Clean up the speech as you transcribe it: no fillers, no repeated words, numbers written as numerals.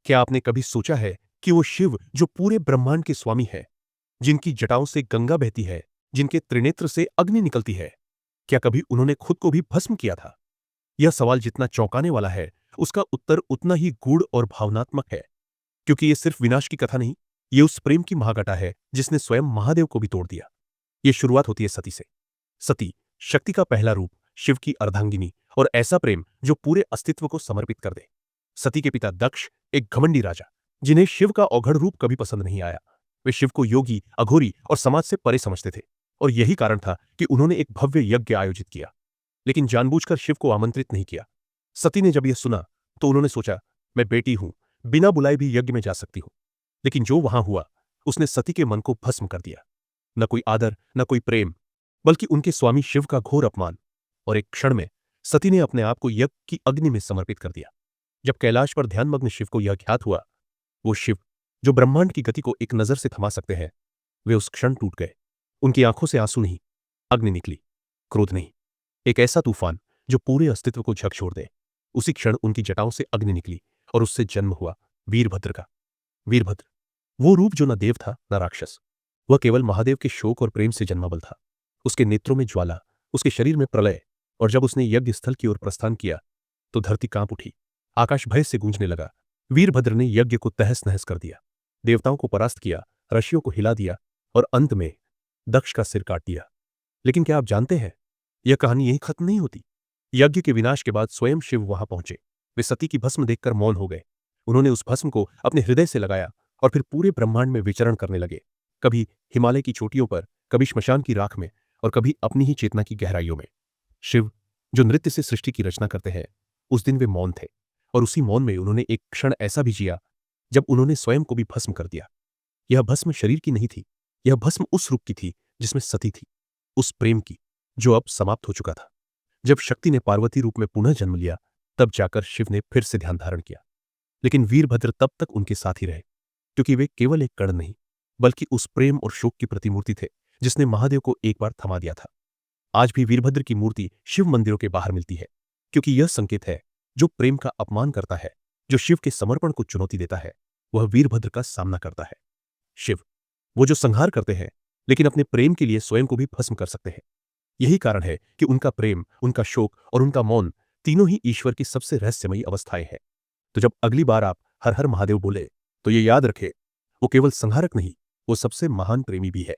क्या आपने कभी सोचा है कि वो शिव जो पूरे ब्रह्मांड के स्वामी है, जिनकी जटाओं से गंगा बहती है, जिनके त्रिनेत्र से अग्नि निकलती है, क्या कभी उन्होंने खुद को भी भस्म किया था? यह सवाल जितना चौंकाने वाला है, उसका उत्तर उतना ही गूढ़ और भावनात्मक है, क्योंकि ये सिर्फ विनाश की कथा नहीं, ये उस प्रेम की महाकथा है जिसने स्वयं महादेव को भी तोड़ दिया। ये शुरुआत होती है सती से। सती, शक्ति का पहला रूप, शिव की अर्धांगिनी, और ऐसा प्रेम जो पूरे अस्तित्व को समर्पित कर दे। सती के पिता दक्ष एक घमंडी राजा, जिन्हें शिव का औघड़ रूप कभी पसंद नहीं आया। वे शिव को योगी, अघोरी और समाज से परे समझते थे, और यही कारण था कि उन्होंने एक भव्य यज्ञ आयोजित किया, लेकिन जानबूझकर शिव को आमंत्रित नहीं किया। सती ने जब यह सुना तो उन्होंने सोचा, मैं बेटी हूं, बिना बुलाए भी यज्ञ में जा सकती हूं। लेकिन जो वहां हुआ, उसने सती के मन को भस्म कर दिया। न कोई आदर, न कोई प्रेम, बल्कि उनके स्वामी शिव का घोर अपमान। और एक क्षण में सती ने अपने आप को यज्ञ की अग्नि में समर्पित कर दिया। जब कैलाश पर ध्यानमग्न शिव को यह ज्ञात हुआ, वो शिव जो ब्रह्मांड की गति को एक नजर से थमा सकते हैं, वे उस क्षण टूट गए। उनकी आंखों से आंसू नहीं, अग्नि निकली, क्रोध नहीं, एक ऐसा तूफान जो पूरे अस्तित्व को झकझोर दे। उसी क्षण उनकी जटाओं से अग्नि निकली और उससे जन्म हुआ वीरभद्र का। वीरभद्र, वो रूप जो न देव था न राक्षस, वह केवल महादेव के शोक और प्रेम से जन्मा बल था। उसके नेत्रों में ज्वाला, उसके शरीर में प्रलय, और जब उसने यज्ञ स्थल की ओर प्रस्थान किया तो धरती कांप उठी, आकाश भय से गूंजने लगा। वीरभद्र ने यज्ञ को तहस नहस कर दिया, देवताओं को परास्त किया, ऋषियों को हिला दिया, और अंत में दक्ष का सिर काट दिया। लेकिन क्या आप जानते हैं, यह कहानी यहीं खत्म नहीं होती। यज्ञ के विनाश के बाद स्वयं शिव वहां पहुंचे। वे सती की भस्म देखकर मौन हो गए। उन्होंने उस भस्म को अपने हृदय से लगाया और फिर पूरे ब्रह्मांड में विचरण करने लगे, कभी हिमालय की चोटियों पर, कभी श्मशान की राख में, और कभी अपनी ही चेतना की गहराइयों में। शिव जो नृत्य से सृष्टि की रचना करते हैं, उस दिन वे मौन थे, और उसी मौन में उन्होंने एक क्षण ऐसा भी जिया जब उन्होंने स्वयं को भी भस्म कर दिया। यह भस्म शरीर की नहीं थी, यह भस्म उस रूप की थी जिसमें सती थी, उस प्रेम की जो अब समाप्त हो चुका था। जब शक्ति ने पार्वती रूप में पुनः जन्म लिया, तब जाकर शिव ने फिर से ध्यान धारण किया। लेकिन वीरभद्र तब तक उनके साथ ही रहे, क्योंकि वे केवल एक कण नहीं, बल्कि उस प्रेम और शोक की प्रतिमूर्ति थे जिसने महादेव को एक बार थमा दिया था। आज भी वीरभद्र की मूर्ति शिव मंदिरों के बाहर मिलती है, क्योंकि यह संकेत है, जो प्रेम का अपमान करता है, जो शिव के समर्पण को चुनौती देता है, वह वीरभद्र का सामना करता है। शिव वो जो संहार करते हैं, लेकिन अपने प्रेम के लिए स्वयं को भी भस्म कर सकते हैं। यही कारण है कि उनका प्रेम, उनका शोक और उनका मौन, तीनों ही ईश्वर की सबसे रहस्यमयी अवस्थाएं हैं। तो जब अगली बार आप हर हर महादेव बोले, तो ये याद रखें, वो केवल संहारक नहीं, वो सबसे महान प्रेमी भी है।